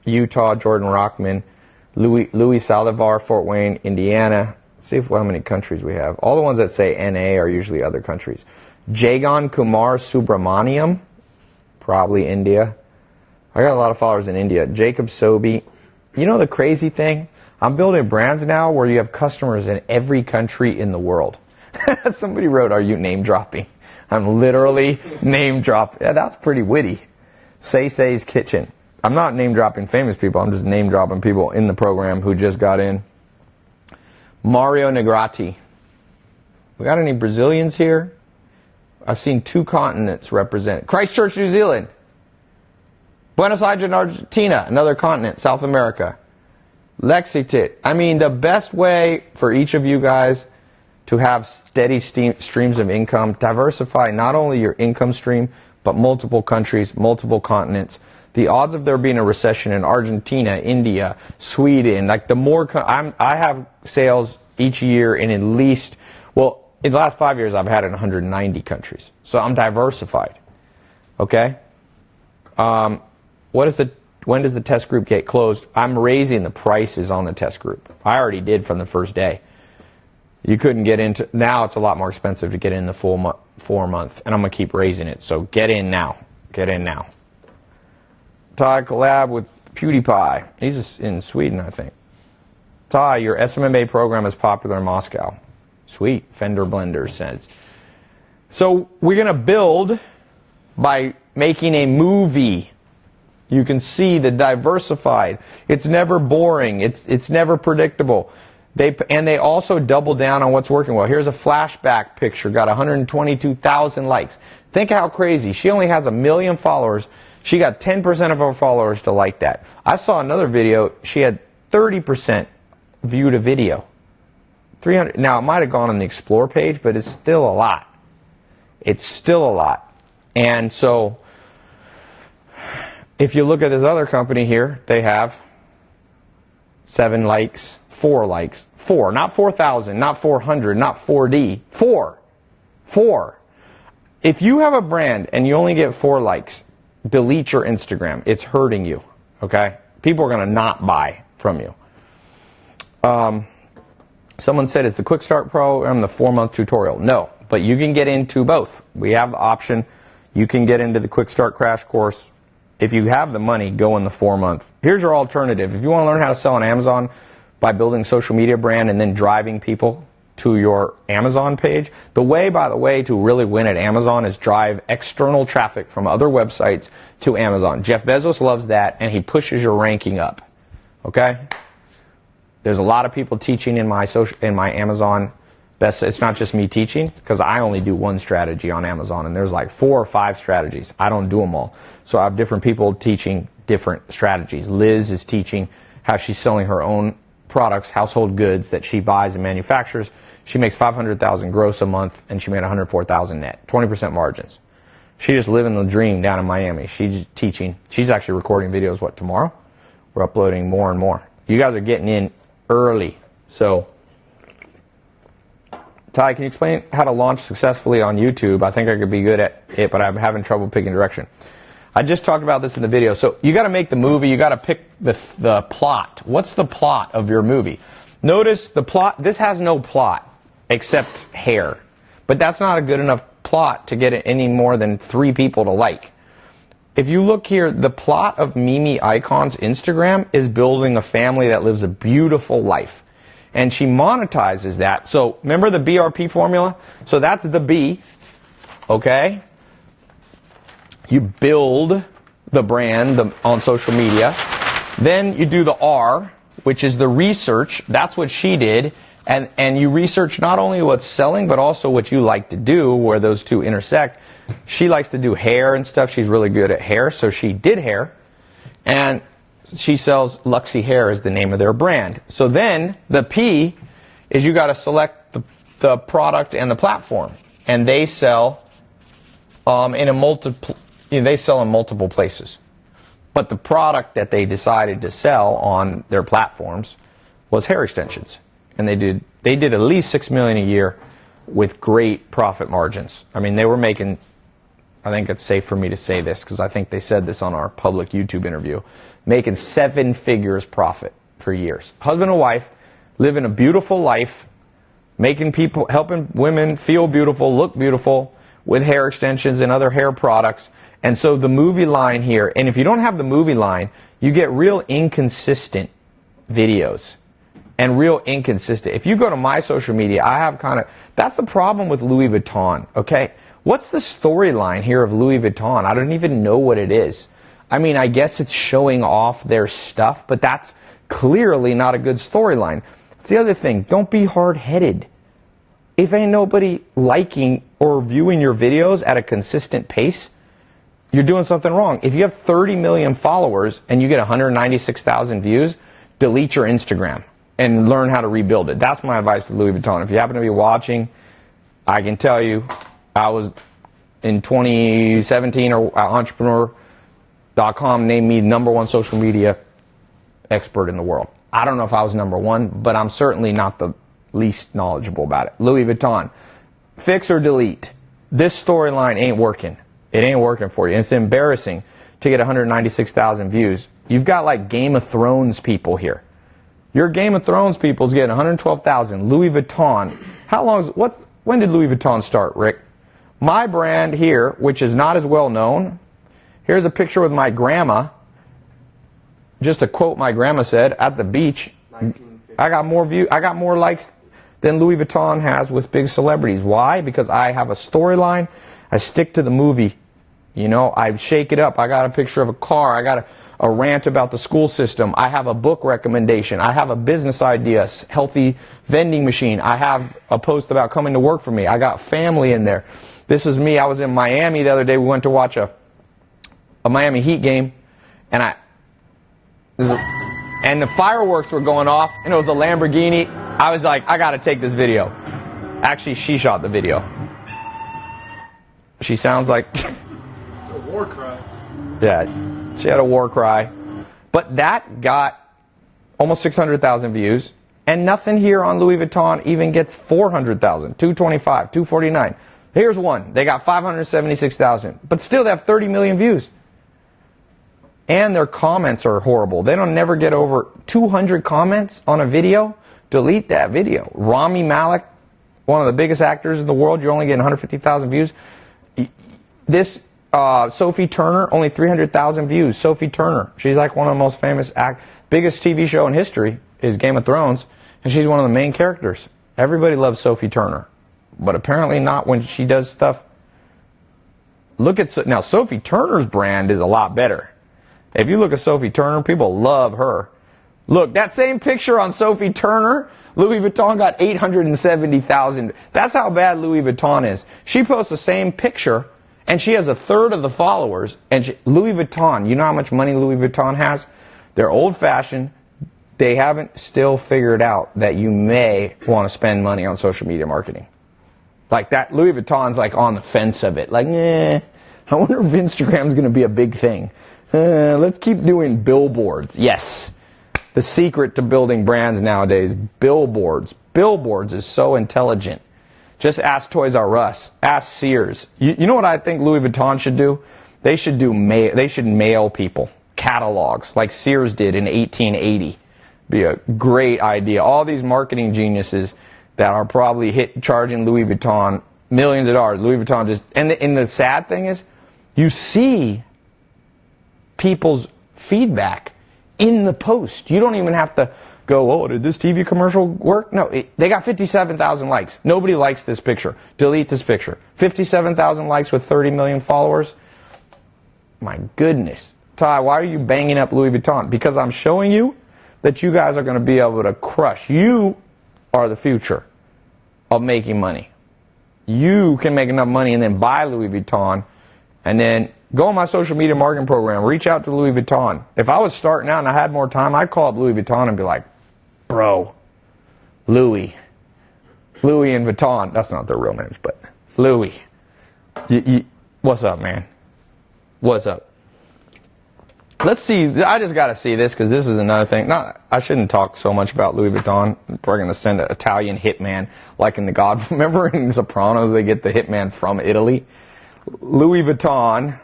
Utah. Jordan Rockman. Louis Salivar, Fort Wayne, Indiana. Let's see how many countries we have. All the ones that say NA are usually other countries. Jagan Kumar Subramaniam, probably India. I got a lot of followers in India. Jacob Sobey. You know the crazy thing? I'm building brands now where you have customers in every country in the world. Somebody wrote, are you name dropping? I'm literally name dropping. Yeah, that's pretty witty. Say's Kitchen. I'm not name dropping famous people. I'm just name dropping people in the program who just got in. Mario Negrati. We got any Brazilians here? I've seen 2 continents represented. Christchurch, New Zealand. Buenos Aires, Argentina, another continent, South America. Lexington. I mean, the best way for each of you guys to have steady streams of income, diversify not only your income stream, but multiple countries, multiple continents. The odds of there being a recession in Argentina, India, Sweden, like the more, I have sales each year in at least, well, in the last 5 years, I've had it in 190 countries. So I'm diversified. Okay? When does the test group get closed? I'm raising the prices on the test group. I already did from the first day. You couldn't get into, now it's a lot more expensive to get in the full 4 month, and I'm going to keep raising it. So get in now. Get in now. Ty collab with PewDiePie. He's in Sweden, I think. Ty, your SMMA program is popular in Moscow. Sweet, Fender Blender says. So we're going to build by making a movie. You can see the diversified. It's never boring. It's never predictable. They also double down on what's working well. Here's a flashback picture. Got 122,000 likes. Think how crazy. She only has 1 million followers. She got 10% of her followers to like that. I saw another video. She had 30% viewed a video. 300. Now, it might have gone on the Explore page, but it's still a lot. It's still a lot. And so, if you look at this other company here, they have 7 likes, 4 likes. 4, not 4,000, not 400, not 4D. 4. 4. If you have a brand and you only get 4 likes, delete your Instagram. It's hurting you, okay? People are going to not buy from you. Someone said, is the Quick Start program the 4-month tutorial? No, but you can get into both. We have the option. You can get into the Quick Start crash course. If you have the money, go in the 4-month. Here's your alternative. If you want to learn how to sell on Amazon by building a social media brand and then driving people to your Amazon page, the way, by the way, to really win at Amazon is drive external traffic from other websites to Amazon. Jeff Bezos loves that, and he pushes your ranking up. Okay? There's a lot of people teaching in my Amazon best. It's not just me teaching, because I only do one strategy on Amazon, and there's like 4 or 5 strategies. I don't do them all. So I have different people teaching different strategies. Liz is teaching how she's selling her own products, household goods that she buys and manufactures. She makes $500,000 gross a month, and she made $104,000 net, 20% margins. She just living the dream down in Miami. She's teaching. She's actually recording videos, tomorrow? We're uploading more and more. You guys are getting in early. So, Ty, can you explain how to launch successfully on YouTube? I think I could be good at it, but I'm having trouble picking direction. I just talked about this in the video. So you got to make the movie. You got to pick the plot. What's the plot of your movie? Notice the plot. This has no plot except hair. But that's not a good enough plot to get it any more than 3 people to like. If you look here, the plot of Mimi Icon's Instagram is building a family that lives a beautiful life. And she monetizes that. So remember the BRP formula? So that's the B, okay? You build the brand on social media. Then you do the R, which is the research. That's what she did. And you research not only what's selling, but also what you like to do, where those two intersect. She likes to do hair and stuff. She's really good at hair, so she did hair. And she sells Luxy Hair is the name of their brand. So then the P is you got to select the product and the platform. And they sell in multiple places. But the product that they decided to sell on their platforms was hair extensions. And they did at least $6 million a year with great profit margins. I mean, they were making, I think it's safe for me to say this because I think they said this on our public YouTube interview, making 7 figures profit for years. Husband and wife living a beautiful life, helping women feel beautiful, look beautiful with hair extensions and other hair products. And so the movie line here, and if you don't have the movie line, you get real inconsistent videos. And real inconsistent. If you go to my social media, I have that's the problem with Louis Vuitton, okay? What's the storyline here of Louis Vuitton? I don't even know what it is. I mean, I guess it's showing off their stuff, but that's clearly not a good storyline. It's the other thing. Don't be hard-headed. If ain't nobody liking or viewing your videos at a consistent pace, you're doing something wrong. If you have 30 million followers and you get 196,000 views, delete your Instagram and learn how to rebuild it. That's my advice to Louis Vuitton. If you happen to be watching, I can tell you, I was in 2017, or entrepreneur.com named me #1 social media expert in the world. I don't know if I was #1, but I'm certainly not the least knowledgeable about it. Louis Vuitton, fix or delete. This storyline ain't working. It ain't working for you. And it's embarrassing to get 196,000 views. You've got like Game of Thrones people here. Your Game of Thrones people's getting 112,000. Louis Vuitton. When did Louis Vuitton start, Rick? My brand here, which is not as well known. Here's a picture with my grandma. Just a quote my grandma said at the beach. I got more likes than Louis Vuitton has with big celebrities. Why? Because I have a storyline. I stick to the movie. You know, I shake it up. I got a picture of a car. I got a rant about the school system. I have a book recommendation. I have a business idea, healthy vending machine. I have a post about coming to work for me. I got family in there. This is me. I was in Miami the other day. We went to watch a Miami Heat game, and the fireworks were going off, and it was a Lamborghini. I was like, I got to take this video. Actually, she shot the video. She sounds like... It's a war cry. Yeah. She had a war cry. But that got almost 600,000 views. And nothing here on Louis Vuitton even gets 400,000, 225, 249. Here's one. They got 576,000. But still, they have 30 million views. And their comments are horrible. They don't never get over 200 comments on a video. Delete that video. Rami Malek, one of the biggest actors in the world, you're only getting 150,000 views. This... Sophie Turner, only 300,000 views. Sophie Turner. She's like one of the most famous biggest TV show in history is Game of Thrones, and she's one of the main characters. Everybody loves Sophie Turner, but apparently not when she does stuff. Now Sophie Turner's brand is a lot better. If you look at Sophie Turner, people love her. Look, that same picture on Sophie Turner, Louis Vuitton got 870,000. That's how bad Louis Vuitton is. She posts the same picture, and she has a third of the followers. And Louis Vuitton, you know how much money Louis Vuitton has? They're old-fashioned. they haven't still figured out that you may want to spend money on social media marketing. Like that, Louis Vuitton's like on the fence of it. Like, I wonder if Instagram's going to be a big thing. Let's keep doing billboards. Yes. The secret to building brands nowadays, billboards. Billboards is so intelligent. Just ask Toys R Us. Ask Sears. You know what I think Louis Vuitton should do? They should mail people catalogs like Sears did in 1880. Be a great idea. All these marketing geniuses that are probably charging Louis Vuitton millions of dollars. Louis Vuitton just, and the sad thing is, you see people's feedback in the post. You don't even have to go, oh, did this TV commercial work? No, they got 57,000 likes. Nobody likes this picture. Delete this picture. 57,000 likes with 30 million followers. My goodness. Ty, why are you banging up Louis Vuitton? Because I'm showing you that you guys are going to be able to crush. You are the future of making money. You can make enough money and then buy Louis Vuitton and then go on my social media marketing program. Reach out to Louis Vuitton. If I was starting out and I had more time, I'd call up Louis Vuitton and be like, bro, Louis and Vuitton. That's not their real names, but Louis. What's up, man? What's up? Let's see. I just got to see this because this is another thing. I shouldn't talk so much about Louis Vuitton. We're going to send an Italian hitman like in The God. Remember in Sopranos they get the hitman from Italy? Louis Vuitton.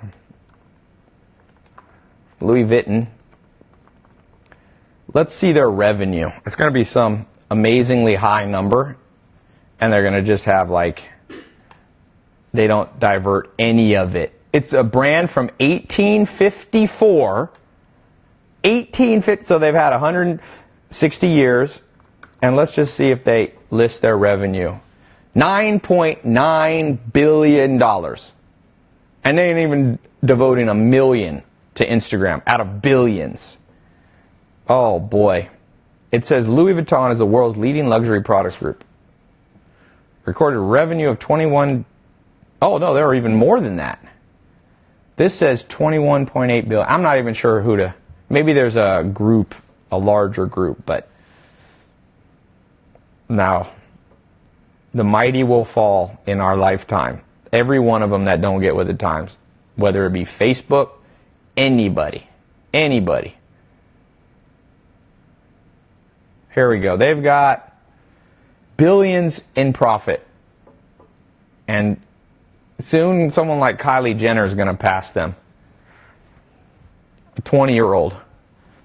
Louis Vuitton. Let's see their revenue. It's going to be some amazingly high number. And they're going to just have like, they don't divert any of it. It's a brand from 1854. 1850, so they've had 160 years. And let's just see if they list their revenue. $9.9 billion. And they ain't even devoting $1 million to Instagram out of billions. Oh boy. It says Louis Vuitton is the world's leading luxury products group. Recorded revenue of 21. Oh no, there are even more than that. This says 21.8 billion. I'm not even sure who to. Maybe there's a group, a larger group, but now the mighty will fall in our lifetime. Every one of them that don't get with the times, whether it be Facebook, anybody. Here we go. They've got billions in profit. And soon someone like Kylie Jenner is going to pass them. A 20-year-old.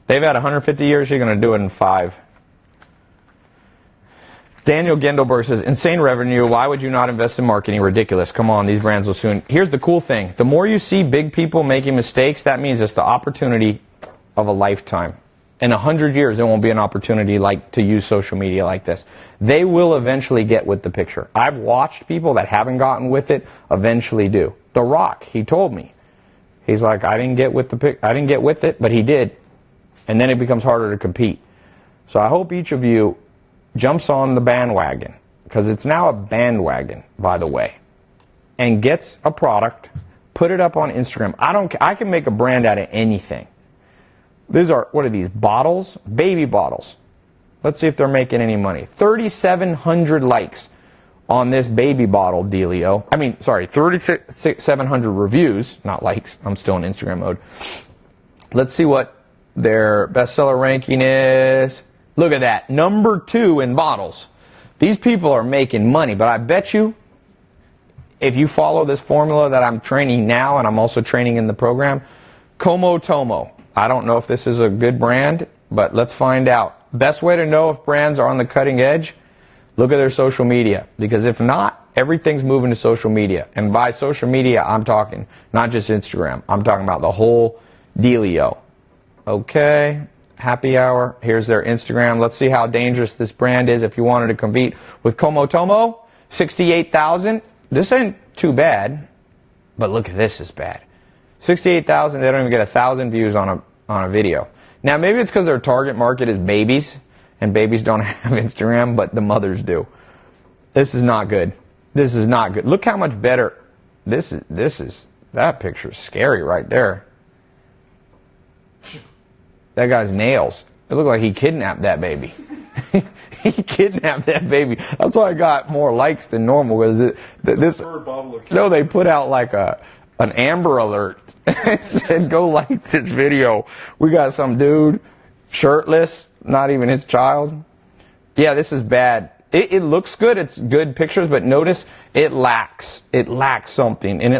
They've had 150 years. She's going to do it in 5. Daniel Gendelberg says, insane revenue. Why would you not invest in marketing? Ridiculous. Come on, these brands will soon. Here's the cool thing. The more you see big people making mistakes, that means it's the opportunity of a lifetime. In 100 years, there won't be an opportunity like to use social media like this. They will eventually get with the picture. I've watched people that haven't gotten with it eventually do. The Rock, he told me. He's like, I didn't get with it, but he did. And then it becomes harder to compete. So I hope each of you jumps on the bandwagon, because it's now a bandwagon, by the way, and gets a product, put it up on Instagram. I can make a brand out of anything. These are, what are these, bottles? Baby bottles. Let's see if they're making any money. 3,700 likes on this baby bottle dealio. 3,700 reviews, not likes. I'm still in Instagram mode. Let's see what their bestseller ranking is. Look at that. Number 2 in bottles. These people are making money, but I bet you if you follow this formula that I'm training now, and I'm also training in the program, Como Tomo. I don't know if this is a good brand, but let's find out. Best way to know if brands are on the cutting edge, look at their social media. Because if not, everything's moving to social media. And by social media, I'm talking not just Instagram. I'm talking about the whole dealio. Okay, happy hour. Here's their Instagram. Let's see how dangerous this brand is if you wanted to compete with Como Tomo. 68,000. This ain't too bad, but look at this is bad. 68,000, they don't even get 1,000 views on a video. Now, maybe it's because their target market is babies, and babies don't have Instagram, but the mothers do. This is not good. This is not good. Look how much better. That picture's scary right there. That guy's nails. It looked like he kidnapped that baby. He kidnapped that baby. That's why I got more likes than normal. Because no, they put out like an Amber Alert. It said, go like this video. We got some dude, shirtless, not even his child. Yeah, this is bad. It looks good. It's good pictures, but notice it lacks something. And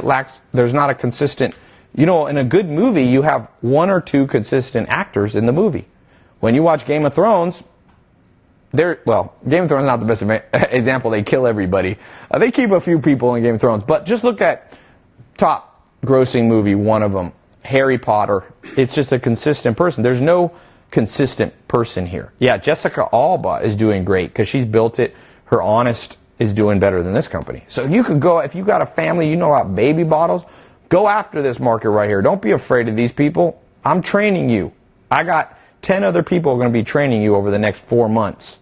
there's not a consistent, in a good movie, you have one or two consistent actors in the movie. When you watch Game of Thrones, Game of Thrones is not the best example. They kill everybody. They keep a few people in Game of Thrones. But just look at top grossing movie, one of them, Harry Potter. It's just a consistent person. There's no consistent person here. Yeah, Jessica Alba is doing great because she's built it. Her Honest is doing better than this company. So you could go, if you've got a family, about baby bottles, go after this market right here. Don't be afraid of these people. I'm training you. I got 10 other people are going to be training you over the next 4 months.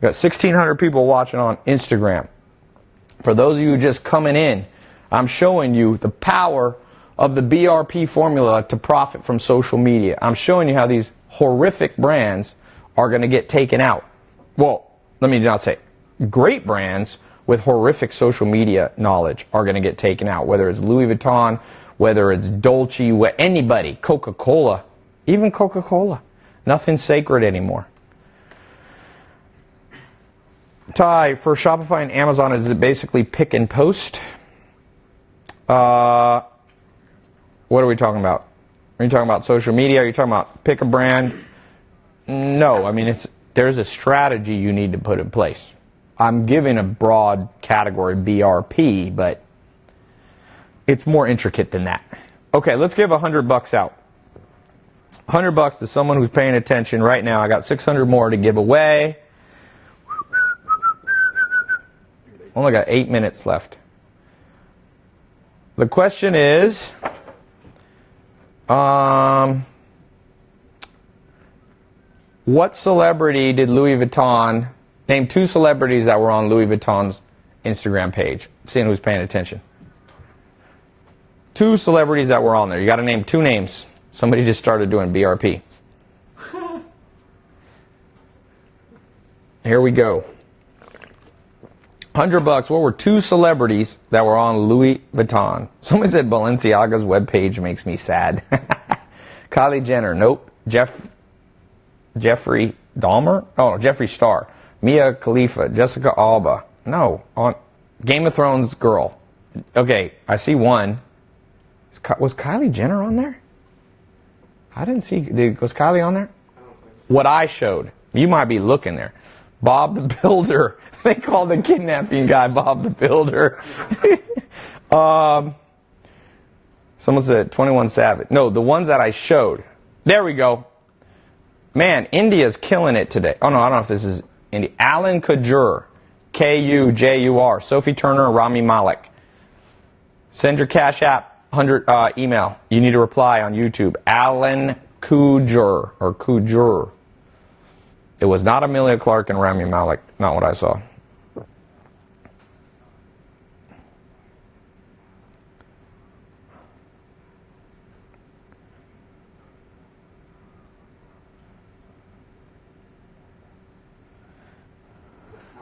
Got 1,600 people watching on Instagram. For those of you just coming in, I'm showing you the power of the BRP formula to profit from social media. I'm showing you how these horrific brands are going to get taken out. Well, let me not say great brands with horrific social media knowledge are going to get taken out, whether it's Louis Vuitton, whether it's Dolce, anybody, Coca-Cola, even Coca-Cola. Nothing's sacred anymore. Ty, for Shopify and Amazon, is it basically pick and post? What are we talking about? Are you talking about social media? Are you talking about pick a brand? No, I mean, there's a strategy you need to put in place. I'm giving a broad category, BRP, but it's more intricate than that. Okay, let's give $100 out. $100 to someone who's paying attention right now. I got 600 more to give away. Only got 8 minutes left. The question is, what celebrity did Louis Vuitton, name 2 celebrities that were on Louis Vuitton's Instagram page? Seeing who's paying attention. 2 celebrities that were on there. You got to name 2 names. Somebody just started doing BRP. Here we go. $100. What were 2 celebrities that were on Louis Vuitton? Somebody said Balenciaga's webpage makes me sad. Kylie Jenner. Nope. Jeffrey Dahmer? Oh, Jeffree Star. Mia Khalifa. Jessica Alba. No. On Game of Thrones girl. Okay, I see one. Was Kylie Jenner on there? I didn't see. Was Kylie on there? What I showed. You might be looking there. Bob the Builder. They called the kidnapping guy Bob the Builder. Someone said 21 Savage. No, the ones that I showed. There we go. Man, India's killing it today. Oh, no, I don't know if this is India. Alan Kujur. Kujur. Sophie Turner, Rami Malek. Send your Cash App. 100 email. You need to reply on YouTube. Alan Kujur or Kujur. It was not Amelia Clark and Rami Malek. Not what I saw. How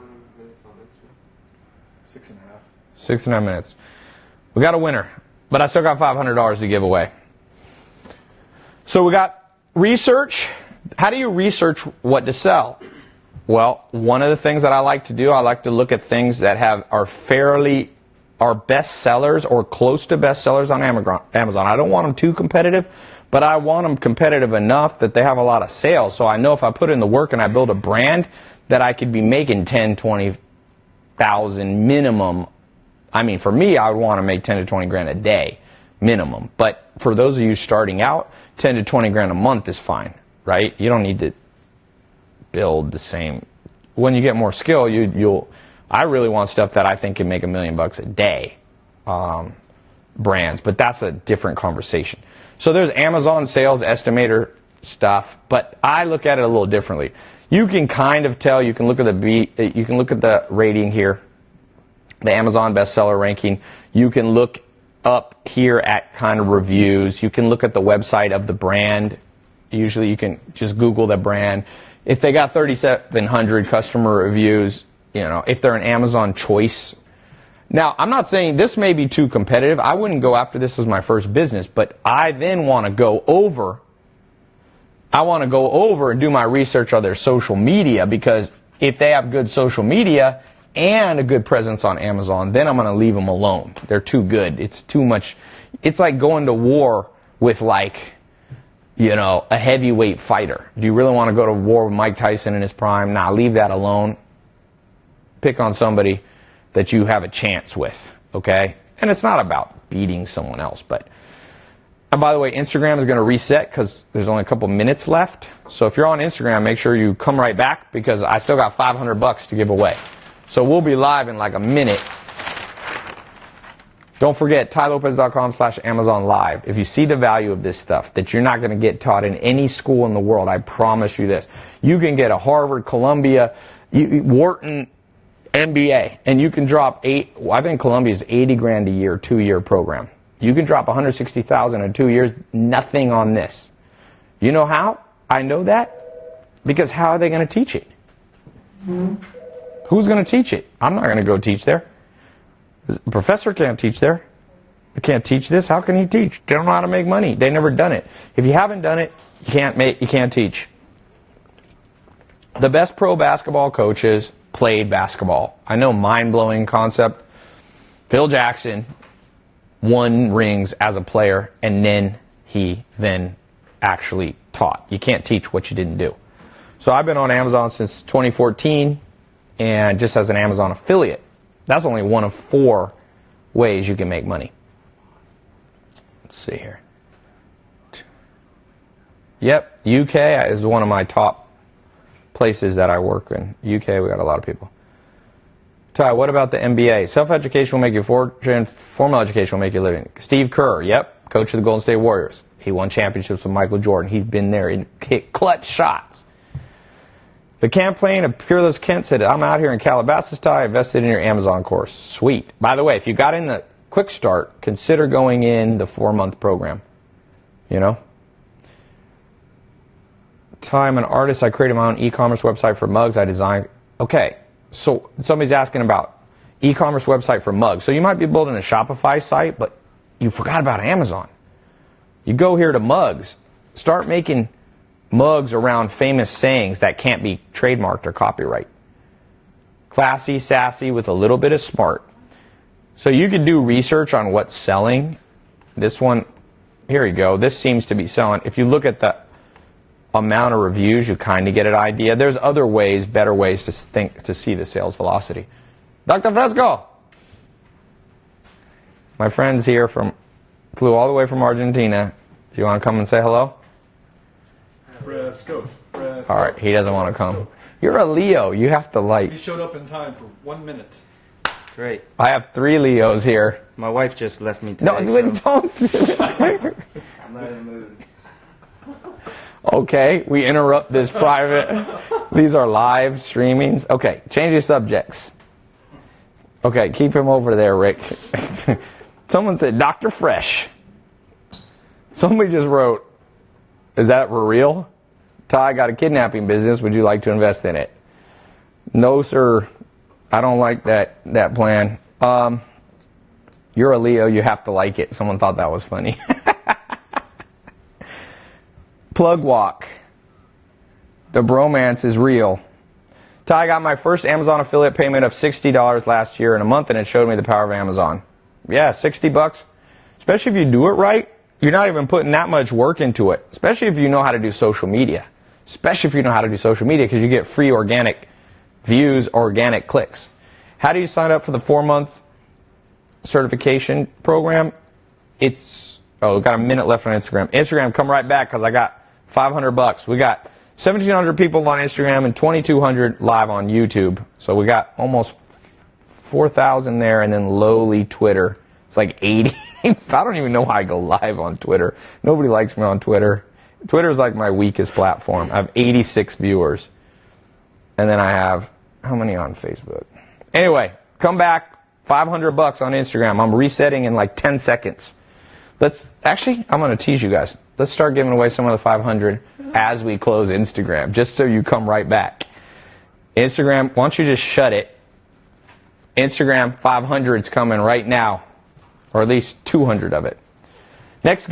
many minutes on Instagram? 6.5. 6.5 minutes. We got a winner, but I still got $500 to give away. So we got research. How do you research what to sell? Well, one of the things that I like to do, I like to look at things that are best sellers or close to best sellers on Amazon. I don't want them too competitive, but I want them competitive enough that they have a lot of sales. So I know if I put in the work and I build a brand that I could be making 10, 20,000 minimum. I mean, for me, I would want to make 10 to 20 grand a day minimum. But for those of you starting out, 10 to 20 grand a month is fine, right? You don't need to build the same. When you get more skill, I really want stuff that I think can make $1 million a day, brands, but that's a different conversation. So there's Amazon sales estimator stuff, but I look at it a little differently. You can kind of tell. You can look at the rating here, the Amazon bestseller ranking. You can look up here at kind of reviews. You can look at the website of the brand Usually you can just Google the brand. If they got 3,700 customer reviews, if they're an Amazon choice. Now, I'm not saying this may be too competitive. I wouldn't go after this as my first business, but I then want to go over. I want to go over and do my research on their social media, because if they have good social media and a good presence on Amazon, then I'm going to leave them alone. They're too good. It's too much. It's like going to war with a heavyweight fighter. Do you really want to go to war with Mike Tyson in his prime? Nah, leave that alone. Pick on somebody that you have a chance with, okay? And it's not about beating someone else, but... And by the way, Instagram is going to reset because there's only a couple minutes left. So if you're on Instagram, make sure you come right back, because I still got $500 to give away. So we'll be live in like a minute. Don't forget, tylopez.com/Amazon Live. If you see the value of this stuff that you're not going to get taught in any school in the world, I promise you this. You can get a Harvard, Columbia, Wharton MBA, and you can drop I think Columbia's $80,000 a year, 2-year program. You can drop $160,000 in 2 years, nothing on this. You know how? I know that because how are they going to teach it? Who's going to teach it? I'm not going to go teach there. The professor can't teach there. He can't teach this. How can he teach? They don't know how to make money. They've never done it. If you haven't done it, you can't teach. The best pro basketball coaches played basketball. I know, mind-blowing concept. Phil Jackson won rings as a player, and then he actually taught. You can't teach what you didn't do. So I've been on Amazon since 2014, and just as an Amazon affiliate. That's only one of 4 ways you can make money. Let's see here. Yep, UK is one of my top places that I work in. UK, we got a lot of people. Ty, what about the MBA? Self-education will make you a fortune. Formal education will make you a living. Steve Kerr, yep, coach of the Golden State Warriors. He won championships with Michael Jordan. He's been there and hit clutch shots. The campaign of Peerless Kent said, I'm out here in Calabasas, Ty, invested in your Amazon course. Sweet. By the way, if you got in the quick start, consider going in the 4-month program. Ty, I'm an artist. I created my own e-commerce website for mugs. I designed. Okay. So somebody's asking about e-commerce website for mugs. So you might be building a Shopify site, but you forgot about Amazon. You go here to mugs. Start making mugs around famous sayings that can't be trademarked or copyright. Classy, sassy, with a little bit of smart. So you could do research on what's selling. This one, here you go. This seems to be selling. If you look at the amount of reviews, you kind of get an idea. There's other ways, better ways to see the sales velocity. Dr. Fresco! My friend's here flew all the way from Argentina. Do you want to come and say hello? Fresco. All right, he doesn't want to come. You're a Leo. You have to He showed up in time for 1 minute. Great. I have 3 Leos here. My wife just left me today. No, don't. I'm not in the mood. Okay, we interrupt this private. These are live streamings. Okay, change your subjects. Okay, keep him over there, Rick. Someone said, Dr. Fresh. Somebody just wrote, is that for real? Ty, got a kidnapping business. Would you like to invest in it? No, sir. I don't like that plan. You're a Leo. You have to like it. Someone thought that was funny. Plug walk. The bromance is real. Ty, got my first Amazon affiliate payment of $60 last year in a month, and it showed me the power of Amazon. Yeah, $60. Especially if you do it right, you're not even putting that much work into it. Especially if you know how to do social media. Especially if you know how to do social media, because you get free organic views, organic clicks. How do you sign up for the 4-month certification program? We've got a minute left on Instagram. Instagram, come right back, because I got $500. We got 1,700 people on Instagram and 2,200 live on YouTube. So we got almost 4,000 there, and then lowly Twitter. It's like 80. I don't even know why I go live on Twitter. Nobody likes me on Twitter. Twitter is like my weakest platform. I have 86 viewers. And then I have, how many on Facebook? Anyway, come back. $500 on Instagram. I'm resetting in like 10 seconds. I'm going to tease you guys. Let's start giving away some of the 500 as we close Instagram, just so you come right back. Instagram, why don't you just shut it? Instagram 500's coming right now, or at least 200 of it. Next.